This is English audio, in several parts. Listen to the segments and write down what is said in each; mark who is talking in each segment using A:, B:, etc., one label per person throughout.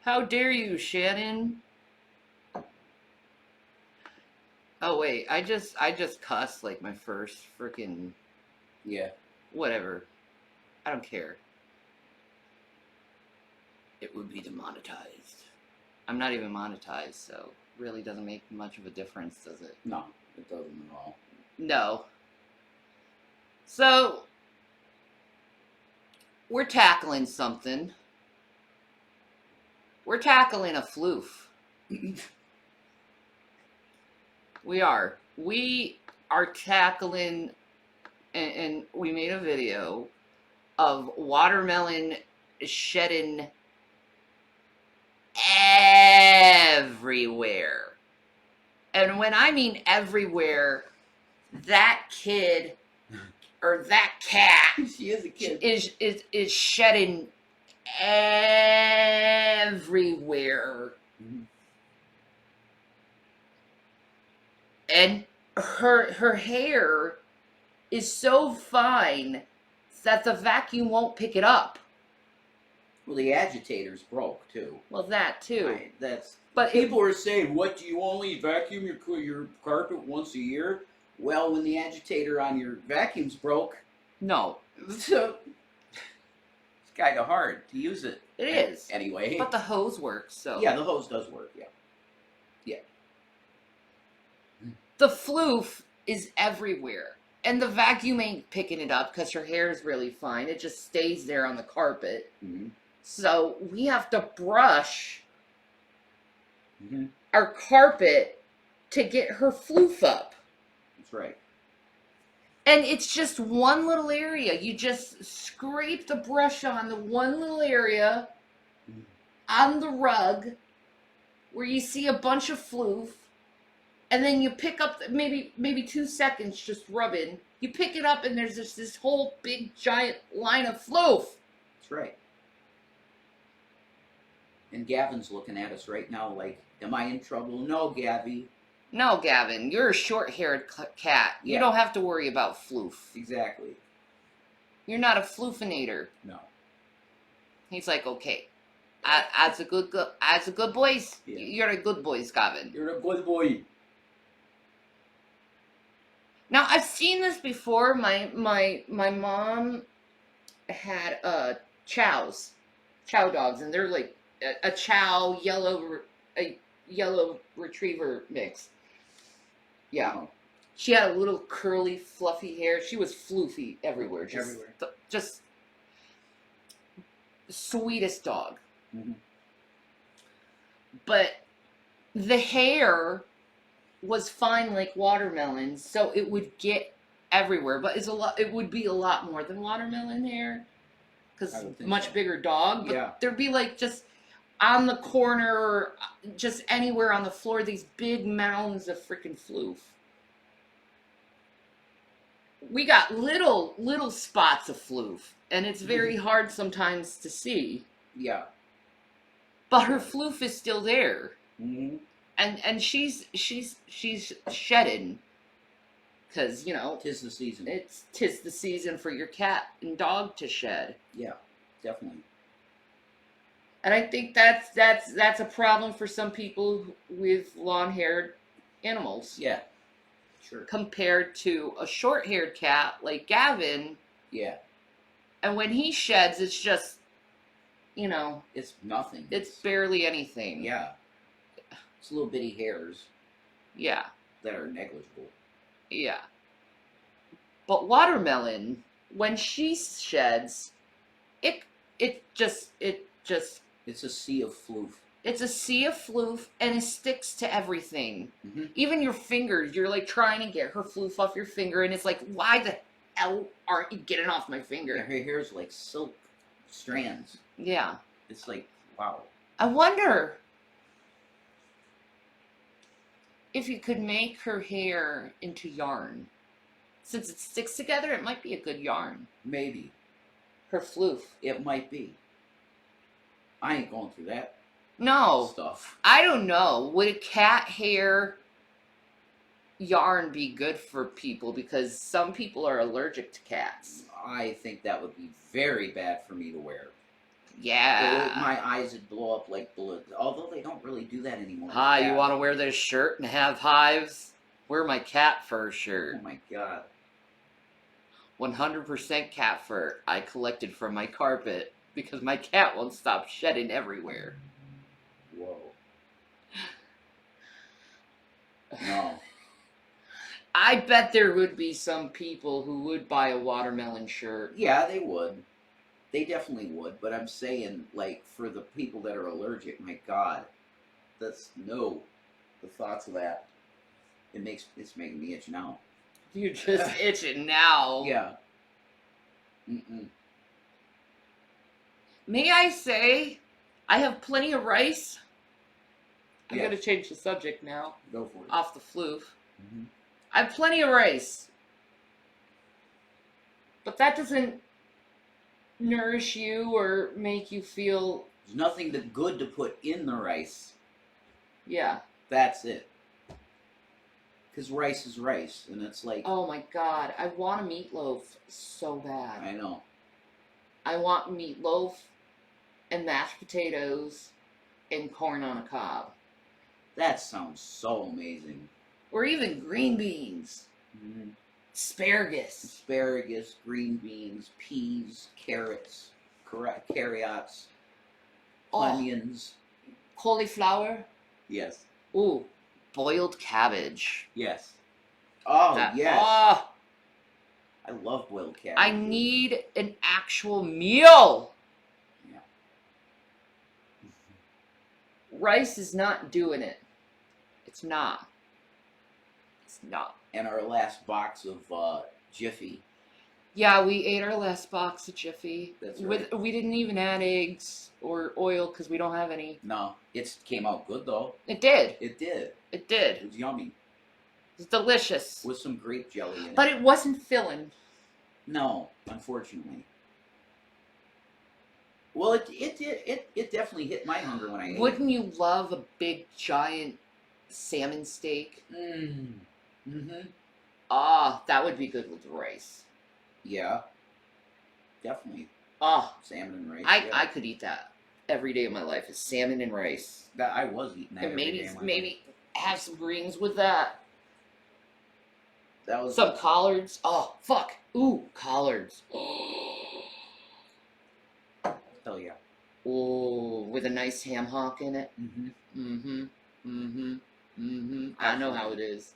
A: How dare you, Shannon? Oh wait, I just cussed like my first freaking
B: Yeah.
A: whatever. I don't care. It would be demonetized. I'm not even monetized, so really doesn't make much of a difference, does it?
B: No, it doesn't at all.
A: No. So we're tackling something. We're tackling a floof. We are. We are tackling, and we made a video of watermelon shedding everywhere. And when I mean everywhere, that kid or that cat
B: She is a kid.
A: is shedding everywhere.
B: Mhm.
A: And her hair is so fine that the vacuum won't pick it up.
B: Well, the agitator's broke too.
A: Well, that too.
B: Right, that's.
A: But
B: People are saying, "What, do you only vacuum your carpet once a year?" Well, when the agitator on your vacuum's broke,
A: no,
B: so it's kind of hard to use it.
A: it is.
B: Anyway.
A: But the hose works, so
B: Yeah, the hose does work. Yeah.
A: the floof is everywhere. And the vacuum ain't picking it up because her hair is really fine. It just stays there on the carpet.
B: Mm-hmm.
A: So we have to brush
B: Mm-hmm.
A: our carpet to get her floof up.
B: That's right.
A: And it's just one little area. You just scrape the brush on the one little area on the rug where you see a bunch of floof. And then you pick up maybe 2 seconds just rubbing. You pick it up and there's just this whole big giant line of floof.
B: That's right. And Gavin's looking at us right now like, am I in trouble? No, Gabby.
A: No, Gavin, you're a short-haired cat. You
B: Yeah.
A: don't have to worry about floof.
B: Exactly.
A: You're not a floofinator.
B: No.
A: He's like, okay, as a good boys,
B: Yeah.
A: you're a good boys, Gavin.
B: You're a good boy.
A: Now I've seen this before. My mom had chow dogs, and they're like a chow a yellow retriever mix. Yeah.
B: Oh,
A: She had a little curly, fluffy hair. She was floofy everywhere. Just the sweetest dog.
B: Mhm.
A: But the hair was fine like watermelon, so it would get everywhere. But it would be a lot more than watermelon hair, because
B: I would think
A: much
B: so.
A: bigger dog. But
B: Yeah.
A: there'd be like just on the corner, or just anywhere on the floor, these big mounds of freaking floof. We got little spots of floof, and it's very hard sometimes to see.
B: Yeah.
A: But her floof is still there,
B: Mm-hmm.
A: and she's shedding, because
B: Tis the season.
A: tis the season for your cat and dog to shed.
B: Yeah, definitely.
A: And I think that's a problem for some people with long-haired animals.
B: Yeah. Sure.
A: Compared to a short-haired cat like Gavin.
B: Yeah.
A: And when he sheds, it's just,
B: It's nothing.
A: it's barely anything.
B: Yeah. It's little bitty hairs
A: Yeah.
B: that are negligible.
A: Yeah. But watermelon, when she sheds, it just
B: It's a sea of floof.
A: it's a sea of floof, and it sticks to everything.
B: Mm-hmm.
A: Even your fingers, you're like trying to get her floof off your finger, and it's like, why the hell aren't you getting off my
B: Her
A: finger?
B: hair's like silk strands.
A: Yeah.
B: It's like, wow.
A: I wonder if you could make her hair into yarn. Since it sticks together, it might be a good yarn.
B: Maybe.
A: Her floof.
B: It might be. I ain't going through that
A: No.
B: stuff.
A: I don't know. Would a cat hair yarn be good for people? Because some people are allergic to cats.
B: I think that would be very bad for me to wear.
A: Yeah.
B: My eyes would blow up like balloons. Although they don't really do that anymore.
A: Hi, you
B: Yeah.
A: want to wear this shirt and have hives? Wear my cat fur
B: Oh
A: shirt.
B: my god.
A: 100% cat fur I collected from my carpet because my cat won't stop shedding everywhere.
B: Whoa. No.
A: I bet there would be some people who would buy a watermelon shirt.
B: Yeah, they would. They definitely would. But I'm saying, like, for the people that are allergic, my god, that's no. The thoughts of that, it's making me itch now.
A: You're just itching now.
B: Yeah. Mm-mm.
A: May I say, I have plenty of rice. I'm
B: Yeah.
A: going to change the subject now,
B: Go for it.
A: off the floof.
B: Mm-hmm.
A: I have plenty of rice. But that doesn't nourish you or make you feel...
B: There's nothing good to put in the rice.
A: Yeah.
B: That's it. Because rice is rice, and it's like...
A: Oh my god, I want a meatloaf so bad.
B: I know.
A: I want meatloaf and mashed potatoes and corn on a cob.
B: That sounds so amazing.
A: Or even green beans.
B: Mm-hmm.
A: Asparagus.
B: Asparagus, green beans, peas, carrots, carrots, onions.
A: Cauliflower.
B: Yes.
A: Ooh, boiled cabbage.
B: Yes. Oh, yes.
A: Oh,
B: I love boiled cabbage.
A: I need an actual meal.
B: Yeah.
A: Rice is not doing it. It's not. It's not.
B: And our last box of Jiffy.
A: Yeah, we ate our last box of Jiffy.
B: That's right.
A: We didn't even add eggs or oil because we don't have any.
B: No, it came out good though.
A: It did.
B: It did.
A: It did.
B: It was yummy.
A: It's delicious.
B: With some grape jelly in it.
A: But it wasn't filling.
B: No, unfortunately. Well, it definitely hit my hunger when I ate it.
A: Wouldn't you love a big giant salmon steak?
B: Mm-hmm.
A: Ah, that would be good with rice.
B: Yeah. Definitely.
A: Ah,
B: Salmon and rice.
A: I could eat that every day of my life. Is salmon and rice.
B: That I was eating that
A: And
B: every day of my life.
A: maybe have some greens with that.
B: That was
A: Some collards. Oh, fuck. Ooh, collards.
B: hell yeah.
A: Ooh, with a nice ham hock in it.
B: Mm-hmm.
A: Mm-hmm. Mm-hmm. Mm-hmm. I know how it is.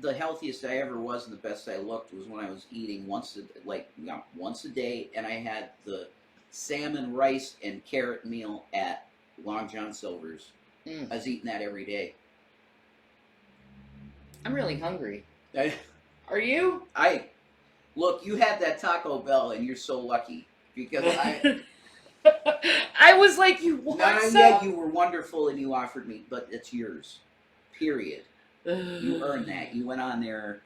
B: The healthiest I ever was and the best I looked was when I was eating once a day, and I had the salmon, rice, and carrot meal at Long John Silver's. I was eating that every day.
A: I'm really hungry. Are you?
B: Look, you had that Taco Bell, and you're so lucky because
A: I was like, you want some?
B: Yeah, you were wonderful, and you offered me, but it's yours. Period. You earned that. You went on there.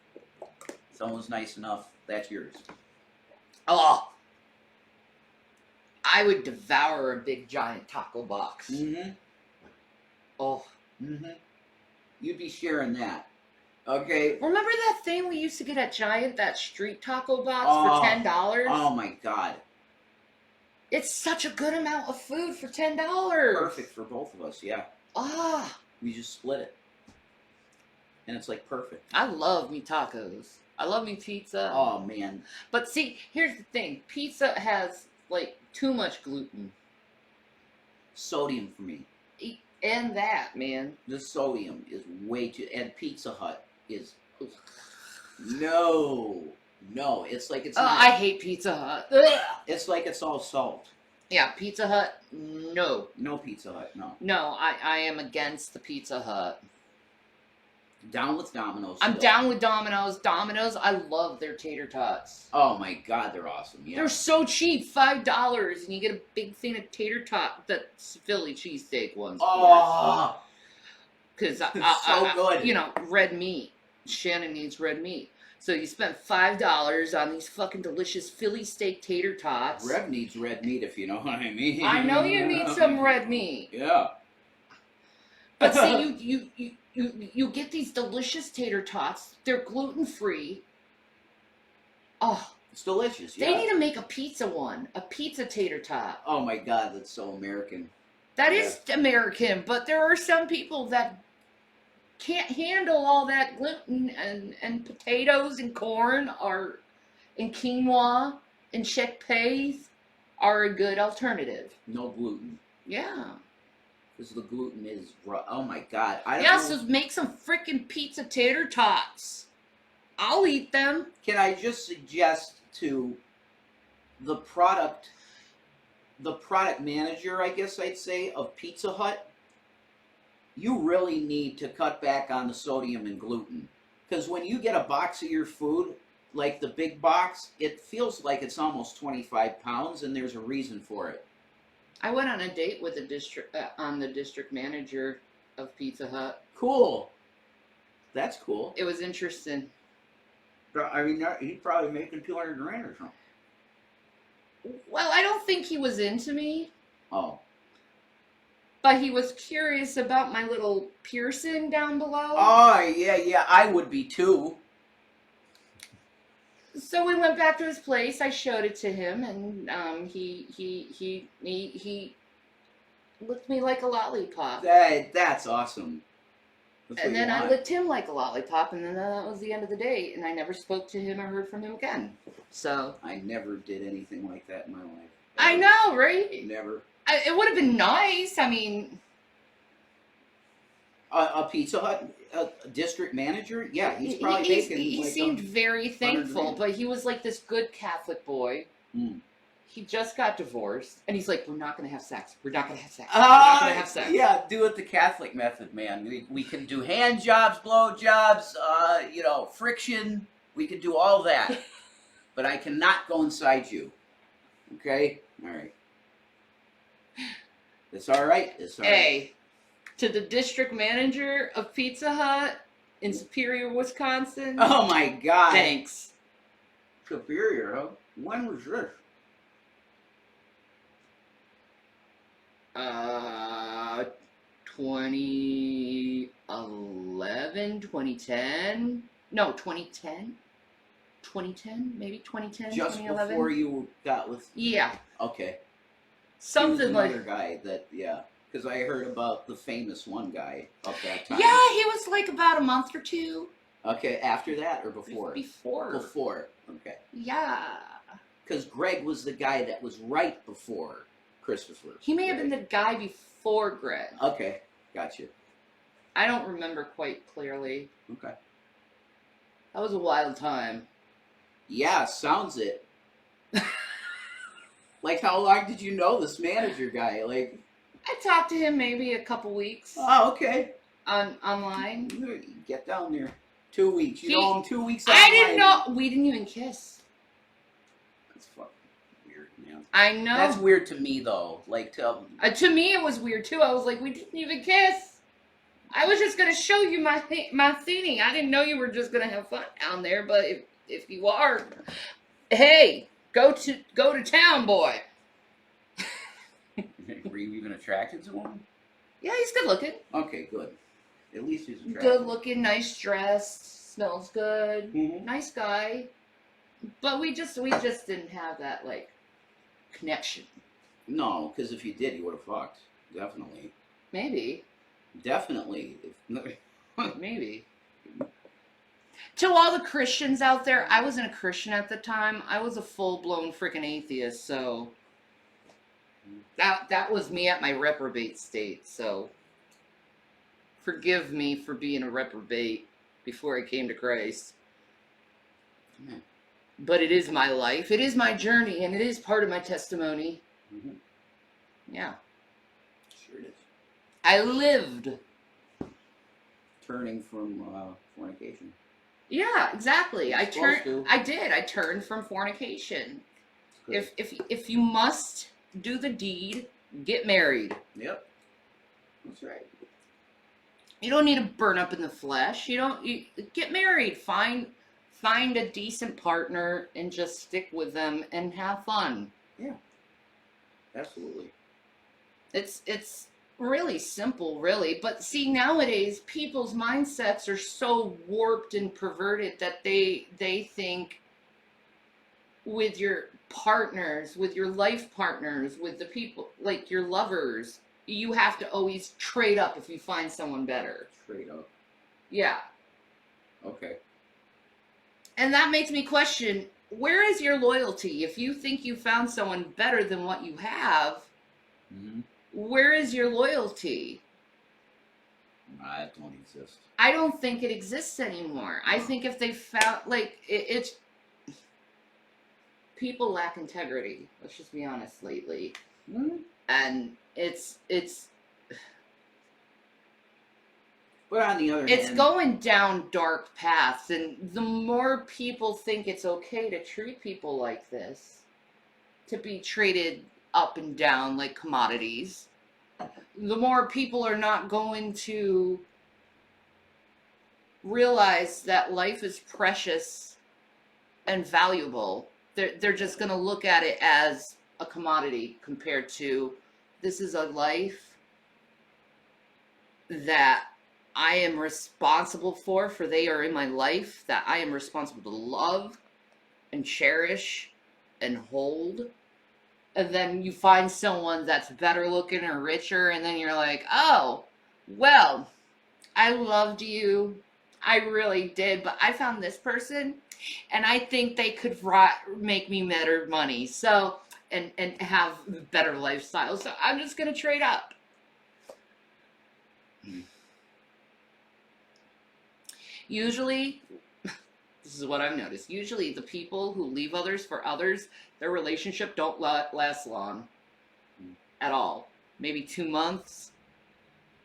B: Someone was nice enough. That's yours.
A: Oh, I would devour a big giant taco box.
B: Mm-hmm.
A: Oh.
B: Mm-hmm. You'd be sharing that. Okay.
A: Remember that thing we used to get at Giant, that street taco box for $10?
B: Oh my god.
A: It's such a good amount of food for $10.
B: Perfect for both of us, yeah.
A: Ah.
B: We just split it. And it's like perfect.
A: I love me tacos. I love me pizza.
B: Oh man.
A: But see, here's the thing. Pizza has, like, too much gluten.
B: Sodium for me.
A: And that, man.
B: The sodium is way too... And Pizza Hut is... No. It's like it's not...
A: I hate Pizza Hut. Ugh.
B: It's like it's all salt.
A: Yeah, Pizza Hut, no.
B: No Pizza Hut, no.
A: No, I am against the Pizza Hut.
B: Down with Domino's.
A: I'm down with Domino's. Domino's, I love their tater tots.
B: Oh my god, they're awesome. Yeah.
A: They're so cheap, $5, and you get a big thing of tater tot. That's Philly cheesesteak ones.
B: Oh,
A: because
B: so good.
A: You know, red meat. Shannon needs red meat, so you spend $5 on these fucking delicious Philly steak tater tots.
B: Rev needs red meat, if you know what I mean.
A: I know you need some red meat.
B: Yeah.
A: But see, you get these delicious tater tots. They're gluten free. Oh,
B: It's delicious. Yeah.
A: They need to make a pizza one, a pizza tater tot.
B: Oh my God, that's so American.
A: That is American, but there are some people that can't handle all that gluten and potatoes and corn and quinoa and chickpeas are a good alternative.
B: No gluten.
A: Yeah.
B: Because the gluten is oh my God. I don't
A: Yeah,
B: know.
A: so make some freaking pizza tater tots. I'll eat them.
B: Can I just suggest to the product manager, I guess I'd say, of Pizza Hut, you really need to cut back on the sodium and gluten. Because when you get a box of your food, like the big box, it feels like it's almost 25 pounds, and there's a reason for it.
A: I went on a date with the district manager of Pizza Hut.
B: Cool. That's cool.
A: It was interesting.
B: I mean, he's probably making $200,000 or something.
A: Well, I don't think he was into me.
B: Oh.
A: But he was curious about my little piercing down below.
B: Oh, yeah, I would be too.
A: So we went back to his place. I showed it to him, and he licked me like a lollipop.
B: That's awesome.
A: And then I licked him like a lollipop, and then that was the end of the date, and I never spoke to him or heard from him again. So
B: I never did anything like that in my life.
A: I know, right?
B: Never.
A: It would have been nice. I mean,
B: a Pizza Hut district manager? Yeah, he's probably making.
A: He seemed very thankful,
B: $100,000.
A: but he was like this good Catholic boy.
B: Mm.
A: He just got divorced, and he's like, "We're not going to have sex. We're not going to have sex. We're not going to have sex."
B: Yeah, do it the Catholic method, man. We can do hand jobs, blow jobs, friction. We can do all that, but I cannot go inside you. Okay, all right. It's all right. It's all right.
A: Hey, to the district manager of Pizza Hut in Superior, Wisconsin.
B: Oh my God.
A: Thanks.
B: Superior, huh? When was this?
A: 2011, 2010. No, 2010. 2010, maybe 2010,
B: Just
A: 2011.
B: before you got with.
A: Yeah.
B: Okay.
A: Something
B: he was
A: like.
B: another guy that because I heard about the famous one guy of that time.
A: Yeah, he was like about a month or two.
B: Okay, after that or before?
A: Before.
B: Before. Okay.
A: Yeah.
B: Because Greg was the guy that was right before Christopher.
A: He may have been the guy before Greg.
B: Okay, gotcha.
A: I don't remember quite clearly.
B: Okay.
A: That was a wild time.
B: Yeah, sounds it. Like, how long did you know this manager guy? Like,
A: I talked to him maybe a couple weeks.
B: oh, okay.
A: Online.
B: Get down there. 2 weeks. You know him 2 weeks online.
A: I didn't know. We didn't even kiss.
B: That's fucking weird, man.
A: I know.
B: That's weird to me, though. Like,
A: to me, it was weird, too. I was like, we didn't even kiss. I was just going to show you my thingy. I didn't know you were just going to have fun down there, but if you are, hey, go to town, boy.
B: Were you even attracted to him?
A: Yeah, he's good looking.
B: Okay, good. At least he's attractive.
A: Good looking, nice dressed, smells good,
B: Mm-hmm.
A: nice guy. But we just didn't have that like connection.
B: No, because if you did, you would have fucked. Definitely.
A: Maybe.
B: Definitely.
A: Maybe. To all the Christians out there, I wasn't a Christian at the time. I was a full-blown freaking atheist, so that was me at my reprobate state, so forgive me for being a reprobate before I came to Christ.
B: Amen.
A: But it is my life, it is my journey, and it is part of my testimony.
B: Mm-hmm.
A: Yeah.
B: Sure it is.
A: I lived.
B: Turning from fornication.
A: Yeah, exactly.
B: You're supposed to.
A: I did. I turned from fornication. If you must do the deed, get married.
B: Yep. That's right.
A: You don't need to burn up in the flesh. You get married. Find a decent partner and just stick with them and have fun.
B: Yeah. Absolutely.
A: It's really simple, really. But see, nowadays people's mindsets are so warped and perverted that they think with your partners, with your life partners, with the people, like your lovers, you have to always trade up if you find someone better.
B: Trade up.
A: Yeah.
B: Okay.
A: And that makes me question, where is your loyalty? If you think you found someone better than what you have,
B: Mm-hmm.
A: where is your loyalty?
B: I don't exist.
A: I don't think it exists anymore. I think if they found, like, it's people lack integrity. Let's just be honest lately.
B: Mm-hmm.
A: And it's
B: But on the other
A: it's
B: hand,
A: going down dark paths, and the more people think it's okay to treat people like this, to be traded up and down like commodities, the more people are not going to realize that life is precious and valuable. They're just going to look at it as a commodity compared to, this is a life that I am responsible for they are in my life, that I am responsible to love and cherish and hold. And then you find someone that's better looking or richer, and then you're like, oh, well, I loved you. I really did, but I found this person, and I think they could make me better money. So, and have better lifestyle. So I'm just gonna trade up. Usually, this is what I've noticed. Usually, the people who leave others for others, their relationship don't last long at all. Maybe 2 months,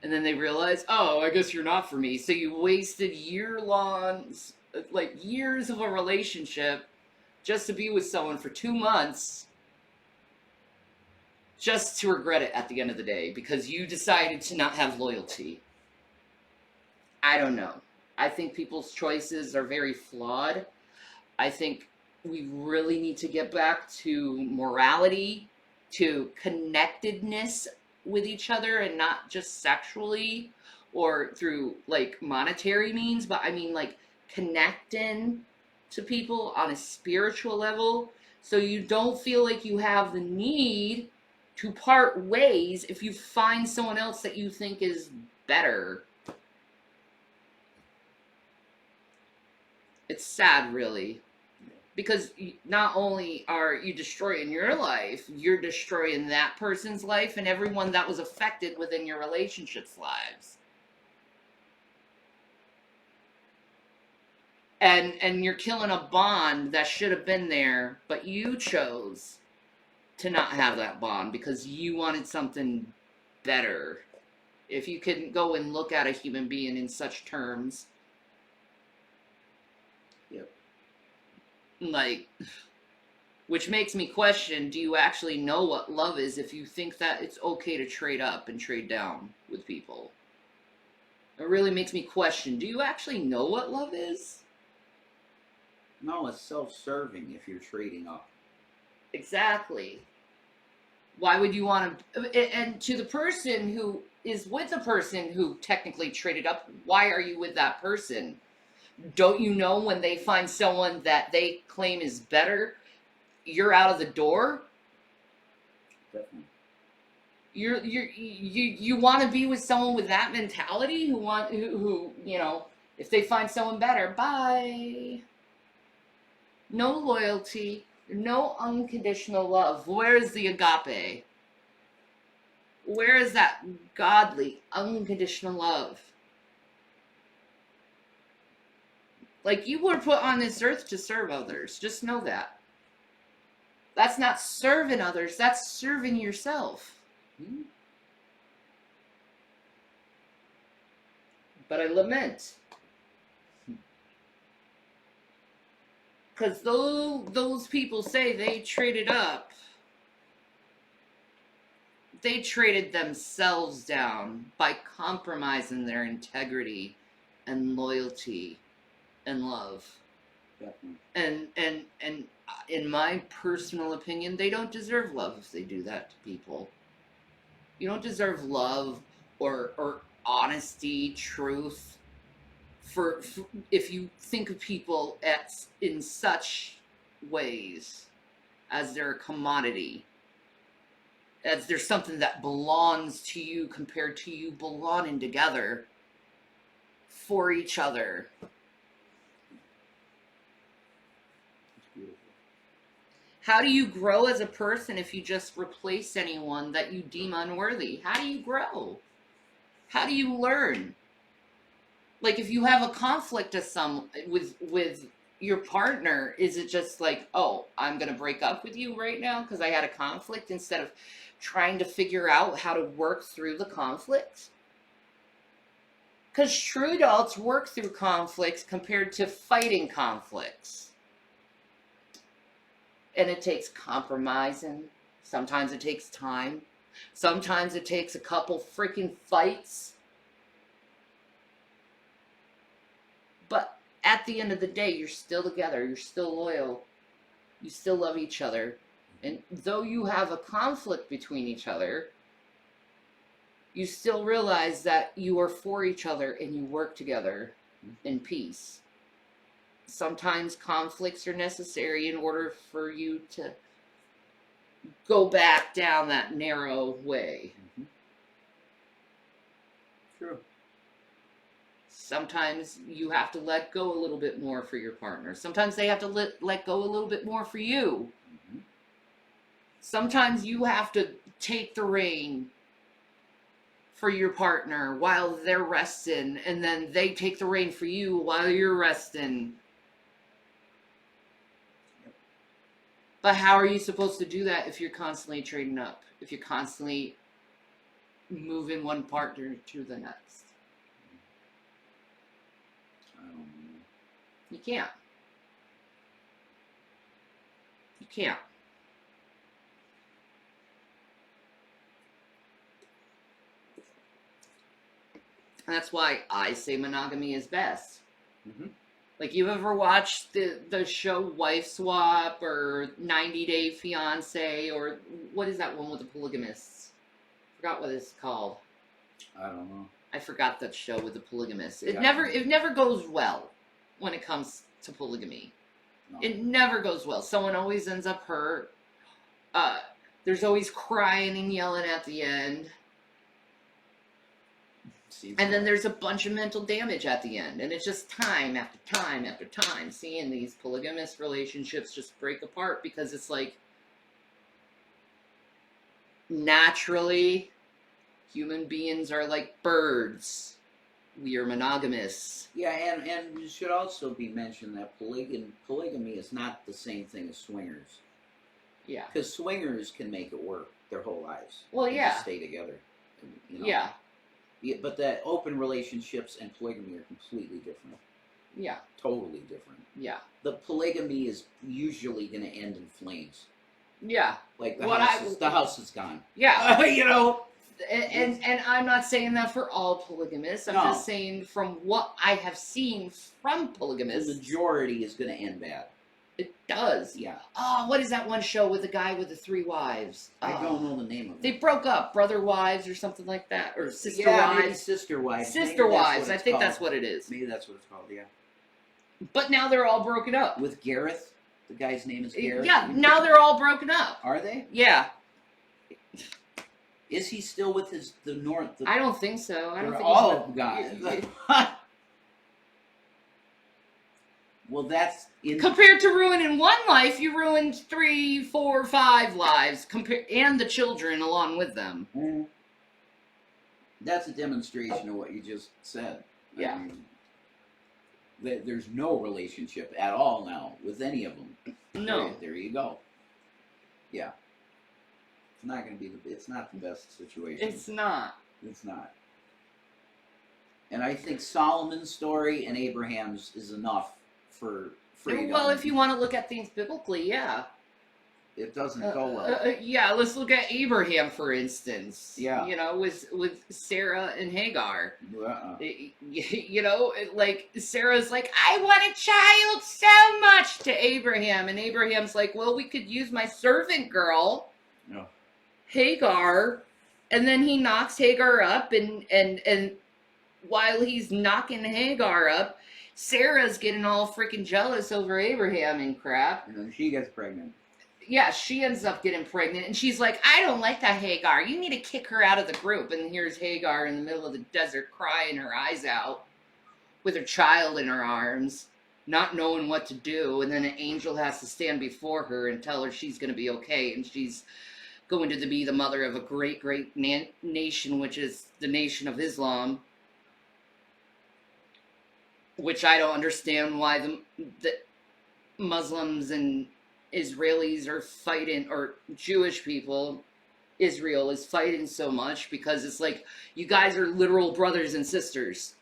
A: and then they realize, oh, I guess you're not for me. So you wasted years of a relationship just to be with someone for 2 months, just to regret it at the end of the day because you decided to not have loyalty. I don't know. I think people's choices are very flawed. I think we really need to get back to morality, to connectedness with each other, and not just sexually or through like monetary means, but I mean like connecting to people on a spiritual level, so you don't feel like you have the need to part ways if you find someone else that you think is better. It's sad, really, because not only are you destroying your life, you're destroying that person's life and everyone that was affected within your relationships' lives. And you're killing a bond that should have been there, but you chose to not have that bond because you wanted something better. If you can go and look at a human being in such terms.
B: Yep.
A: Like, which makes me question, do you actually know what love is if you think that it's okay to trade up and trade down with people? It really makes me question, do you actually know what love is?
B: No, it's self-serving if you're trading up.
A: Exactly. Why would you want to? And to the person who is with the person who technically traded up, why are you with that person? Don't you know when they find someone that they claim is better, you're out of the door?
B: Definitely.
A: You want to be with someone with that mentality who if they find someone better, bye. No loyalty, no unconditional love. Where is the agape? Where is that godly, unconditional love? Like, you were put on this earth to serve others. Just know that. That's not serving others, that's serving yourself.
B: Mm-hmm.
A: But I lament. Because those people say they traded up, they traded themselves down by compromising their integrity and loyalty and love.
B: Definitely.
A: And in my personal opinion, they don't deserve love if they do that to people. You don't deserve love or honesty, truth, for if you think of people in such ways. as they're a commodity, as there's something that belongs to you compared to you belonging together for each other. How do you grow as a person if you just replace anyone that you deem unworthy? How do you grow? How do you learn? Like, if you have a conflict with your partner, is it just like, oh, I'm going to break up with you right now because I had a conflict, instead of trying to figure out how to work through the conflict? Because true adults work through conflicts compared to fighting conflicts. And it takes compromising. Sometimes it takes time. Sometimes it takes a couple freaking fights. But at the end of the day, you're still together. You're still loyal. You still love each other. And though you have a conflict between each other, you still realize that you are for each other and you work together in peace. Sometimes conflicts are necessary in order for you to go back down that narrow way.
B: Mm-hmm. True.
A: Sometimes you have to let go a little bit more for your partner. Sometimes they have to let go a little bit more for you.
B: Mm-hmm.
A: Sometimes you have to take the reign for your partner while they're resting, and then they take the reign for you while you're resting. But how are you supposed to do that if you're constantly trading up? If you're constantly moving one partner to the next?
B: I don't know.
A: You can't. You can't. And that's why I say monogamy is best.
B: Mm-hmm.
A: Like, you ever watched the show Wife Swap or 90 Day Fiance, or what is that one with the polygamists? Forgot what it's called.
B: I don't know.
A: I forgot that show with the polygamists.
B: Yeah.
A: It never goes well when it comes to polygamy.
B: No.
A: It never goes well. Someone always ends up hurt. There's always crying and yelling at the end. And then there's a bunch of mental damage at the end. And it's just time after time after time seeing these polygamous relationships just break apart, because it's like, naturally, human beings are like birds. We are monogamous.
B: Yeah, and it should also be mentioned that polygamy is not the same thing as swingers.
A: Yeah.
B: Because swingers can make it work their whole lives.
A: Well,
B: They
A: yeah.
B: just stay together. You know?
A: Yeah.
B: Yeah, but that open relationships and polygamy are completely different.
A: Yeah.
B: Totally different.
A: Yeah.
B: The polygamy is usually going to end in flames.
A: Yeah.
B: Like
A: What
B: the house is gone.
A: Yeah.
B: You know?
A: And I'm not saying that for all polygamists. I'm
B: No.
A: just saying from what I have seen from
B: The
A: polygamists,
B: majority is going to end bad.
A: it does.
B: Yeah.
A: Oh, what is that one show with the guy with the 3 wives?
B: I don't know the name of it.
A: They broke up, brother wives or something like that, or sister
B: Maybe
A: wives.
B: sister wives.
A: Sister
B: Maybe that's
A: wives.
B: what
A: I
B: it's
A: think
B: called.
A: that's what it is.
B: Maybe that's what it's called. Yeah.
A: But now they're all broken up.
B: With Gareth, the guy's name is Gareth.
A: Yeah, now they're all broken up.
B: Are they?
A: Yeah.
B: Is he still with the North?
A: I don't think so. I don't think
B: Oh,
A: he's
B: God. Well, that's
A: compared to ruining one life, you ruined 3, 4, 5 lives, and the children along with them.
B: Mm. That's a demonstration of what you just said.
A: Yeah.
B: I mean, there's no relationship at all now with any of them.
A: No.
B: There you go. Yeah. It's not going to be it's not the best situation.
A: It's not.
B: It's not. And I think Solomon's story and Abraham's is enough for freedom.
A: Well, if you want to look at things biblically, yeah.
B: It doesn't go well.
A: Yeah, let's look at Abraham, for instance.
B: Yeah.
A: You know, with Sarah and Hagar.
B: Uh-uh.
A: You know, like, Sarah's like, I want a child so much to Abraham. And Abraham's like, well, we could use my servant girl,
B: No.
A: Hagar. And then he knocks Hagar up, and while he's knocking Hagar up, Sarah's getting all freaking jealous over Abraham and crap.
B: And then she gets pregnant.
A: she ends up getting pregnant, and she's like, I don't like that Hagar. You need to kick her out of the group. And here's Hagar in the middle of the desert crying her eyes out with her child in her arms, not knowing what to do. And then an angel has to stand before her and tell her she's going to be okay, and she's going to be the mother of a great, great nation, which is the Nation of Islam, which I don't understand why the Muslims and Israelis are fighting, or Jewish people, Israel is fighting so much, because it's like, you guys are literal brothers and sisters.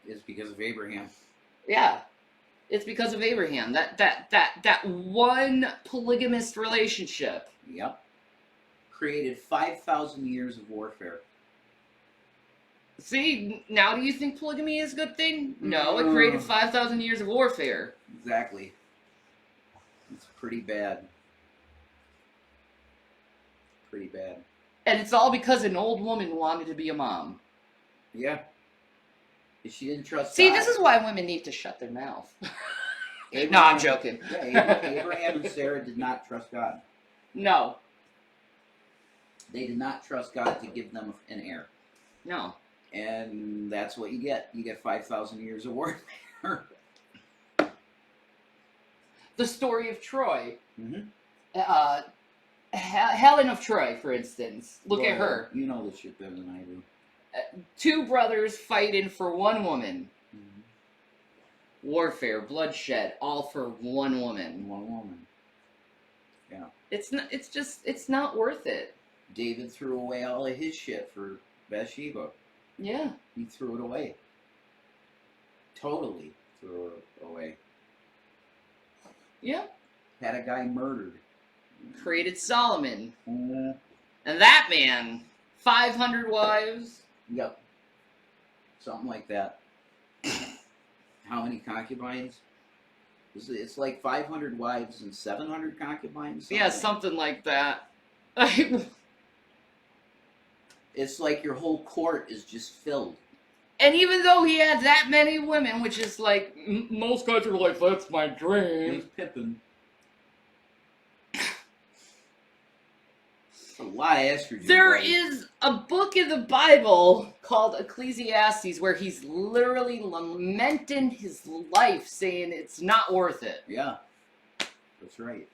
B: It's because of Abraham.
A: Yeah. It's because of Abraham. That one polygamist relationship.
B: Yep. Created 5,000 years of warfare.
A: See, now do you think polygamy is a good thing? No, it created 5,000 years of warfare.
B: Exactly. It's pretty bad. Pretty bad.
A: And it's all because an old woman wanted to be a mom.
B: Yeah. She didn't trust
A: See,
B: God.
A: this is why women need to shut their mouth. No, I'm joking.
B: Yeah, Abraham and Sarah did not trust God.
A: No.
B: They did not trust God to give them an heir.
A: No.
B: And that's what you get. You get 5,000 years of warfare.
A: The story of Troy.
B: Mm-hmm.
A: Helen of Troy, for instance. Look at her.
B: You know this shit better than I do.
A: Two brothers fighting for one woman.
B: Mm-hmm.
A: Warfare, bloodshed, all for one woman.
B: One woman. Yeah.
A: It's not worth it.
B: David threw away all of his shit for Bathsheba.
A: Yeah.
B: He threw it away. Totally threw it away.
A: Yeah.
B: Had a guy murdered.
A: Created Solomon.
B: Mm-hmm.
A: And that man, 500 wives.
B: Yep. Something like that. How many concubines? It's like 500 wives and 700 concubines?
A: Yeah, something like that.
B: It's like your whole court is just filled.
A: And even though he had that many women, which is like, most guys are like, that's my dream.
B: He's Pippin. A lot of estrogen.
A: There
B: buddy.
A: is a book in the Bible called Ecclesiastes where he's literally lamenting his life, saying it's not worth it.
B: Yeah, that's right.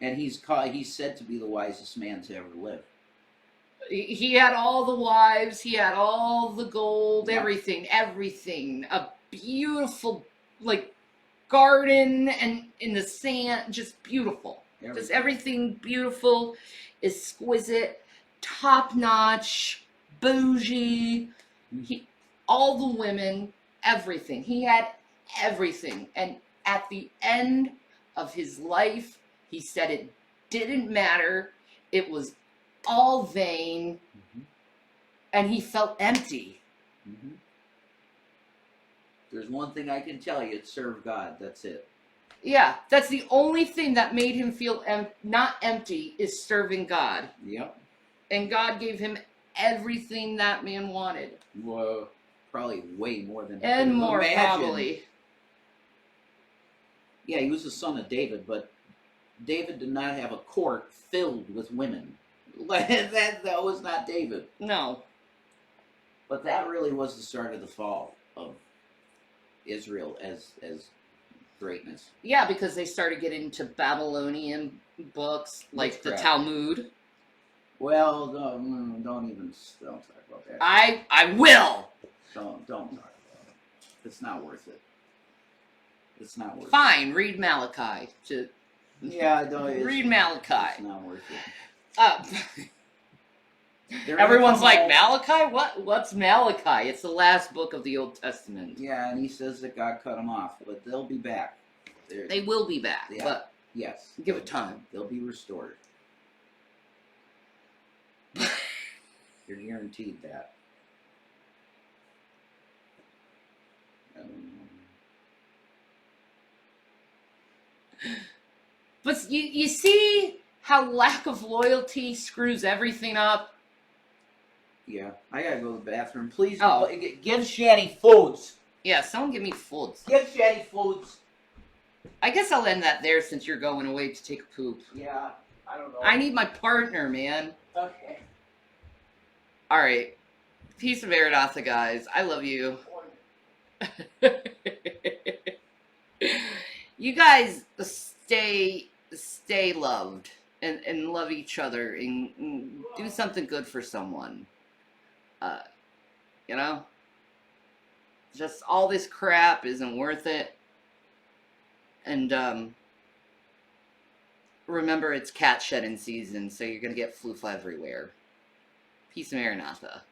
B: And he's said to be the wisest man to ever live.
A: He had all the wives, he had all the gold,
B: Yeah.
A: everything. A beautiful, like, garden and in the sand, just beautiful. Just everything beautiful, exquisite, top-notch, bougie. All the women, everything. He had everything. And at the end of his life, he said it didn't matter. It was all vain.
B: Mm-hmm.
A: And he felt empty.
B: Mm-hmm. There's one thing I can tell you, it's serve God. That's it.
A: Yeah, that's the only thing that made him feel not empty, is serving God.
B: Yep.
A: And God gave him everything that man wanted.
B: Well, probably way more than
A: And more,
B: imagine.
A: probably.
B: Yeah, he was the son of David, but David did not have a court filled with women. That was not David.
A: No.
B: But that really was the start of the fall of Israel as greatness.
A: Yeah, because they started getting into Babylonian books, like the Talmud.
B: Well, don't talk about that.
A: I will!
B: Don't talk about it. It's not worth it. It's not worth it.
A: Fine, read Malachi.
B: Yeah, don't.
A: Read Malachi.
B: It's not worth it.
A: Everyone's like, Malachi? What's Malachi? It's the last book of the Old Testament.
B: Yeah, and he says that God cut them off, but they'll be back.
A: They will be back,
B: Yeah.
A: but
B: Yes.
A: give it time.
B: They'll be restored. You're guaranteed that.
A: But you see how lack of loyalty screws everything up?
B: Yeah, I gotta go to the bathroom. Please,
A: Oh.
B: give Shanny foods.
A: Yeah, someone give me foods.
B: Give Shanny foods.
A: I guess I'll end that there since you're going away to take a poop.
B: Yeah, I don't know.
A: I need my partner, man.
B: Okay.
A: All right. Peace of Aerodotha, guys. I love you. You guys stay loved and love each other and do something good for someone. Uh, you know, just all this crap isn't worth it. And remember, it's cat shedding season, so you're gonna get flufa everywhere. Peace of Maranatha.